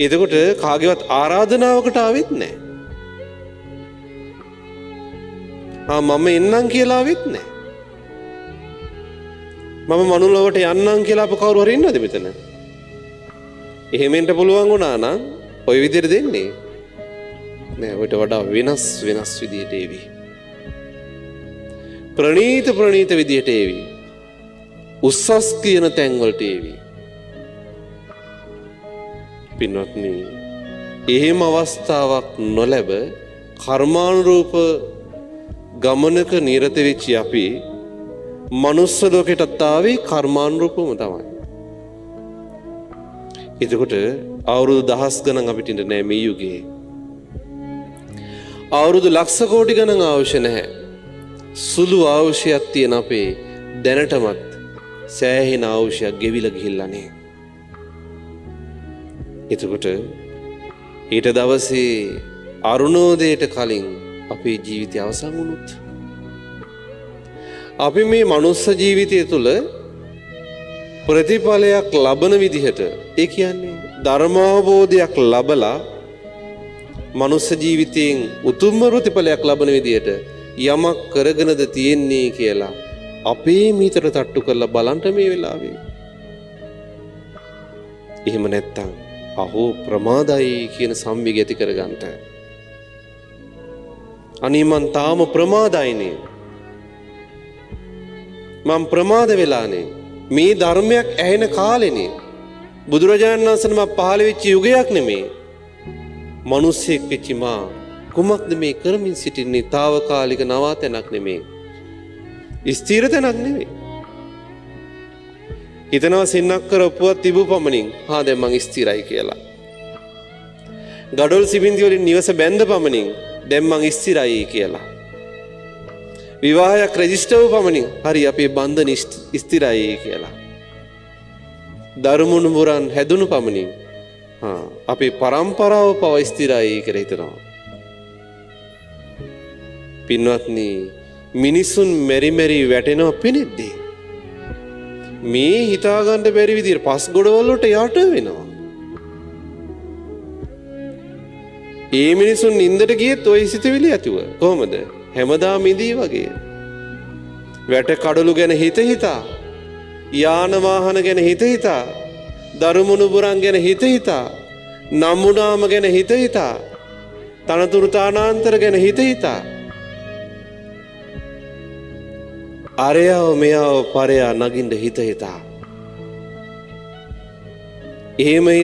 එතකොට කාගේවත් ආරාධනාවකට ආවෙත් නැහැ. මම එන්නම් කියලා ආවෙත් නැහැ. මම මනුලොවට යන්නම් කියලා අප කවුරු හරි ඉන්නවද මෙතන? එහෙම එන්න පුළුවන් වුණා නම් ওই විදිහට දෙන්නේ නෑ. ඔයිට වඩා වෙනස් විදිහට ඒවි. ප්‍රණීත විදිහට ඒවි. උස්සස් කියන තැන් වලට ඒවි. පින්වත්නි, එහෙම අවස්ථාවක් නොලැබ කර්මානුරූප ගමනක නිරත වෙච්ච අපි මනුස්ස ලෝකෙටත් ආවේ කර්මානුරූපවම තමයි. එතකොට අවුරුදු දහස් ගණන් අපිට ඉන්න නෑ මේ යුගයේ. අවුරුදු ලක්ෂ කෝටි ගණන් අවශ්‍ය නැහැ. සුළු අවශ්‍යයක් තියෙන අපේ දැනටමත් සෑහෙන අවශ්‍යයක් ගෙවිලා ගිහිල්ලා නේ. එතකොට ඊට දවසේ අරුණෝදයට කලින් අපේ ජීවිතය අවසන් වුණොත් අපි මේ මනුස්ස ජීවිතය තුළ ප්‍රතිඵලයක් ලබන විදිහට, ඒ කියන්නේ ධර්මාවබෝධයක් ලබලා මනුස්ස ජීවිතයෙන් උතුම්ම ප්‍රතිඵලයක් ලබන විදිහට යමක් කරගෙනද තියෙන්නේ කියලා අපේ මීතර තට්ටු කරලා බලන්න මේ වෙලාවේ. එහෙම නැත්තම් අහෝ ප්‍රමාදයි කියන සම්විග ඇති කරගන්නට. අනේ මං තාම ප්‍රමාදයිනේ. මං ප්‍රමාද වෙලානේ. මේ ධර්මයක් ඇහෙන කාලෙනේ. බුදුරජාණන් වහන්සේ මම පහළ වෙච්ච යුගයක් නෙමේ. මිනිස්සෙක් වෙච්ච මා කුමක්ද මේ කරමින් සිටින්නේ? తాවකාලික නවාතැනක් නෙමේ. ස්ථිර තැනක් නෙමේ. හිතනවා සින්නක් කර ඔප්පුවක් තිබූ පමණින් දැන් මං ස්ථිරයි කියලා. ගඩොල් සිබින්දි වලින් නිවස බැඳ පමණින් දැන් මං ස්ථිරයි කියලා. විවාහයක් රෙජිස්ටර් වූ පමණින් හරි අපේ බන්ධන ස්ථිරයි කියලා. දරුමුණු මුරන් හැදුණු පමණින් අපේ පරම්පරාව පව ස්ථිරයි කියලා හිතනවා. පින්වත්නි, මිනිසුන් මෙරි වැටෙනවා පෙනෙද්දී මේ හිතාගන්න බැරි විදිහට පස් ගොඩවල් වලට යට වෙනවා. ඒ මිනිසුන් නින්දට ගියෙත් ওই සිතුවිලි ඇතුව කොහමද? හැමදාම ඉඳී වගේ. වැට කඩලු ගැන හිතා, යාන වාහන ගැන හිතා, දරුමුණු බුරන් ගැන හිතා, නම්මුනාම ගැන හිතා, තනතුරු තානාන්තර ගැන හිතා, අරයව මෙයව පරයා නගින්න හිතා. එහෙම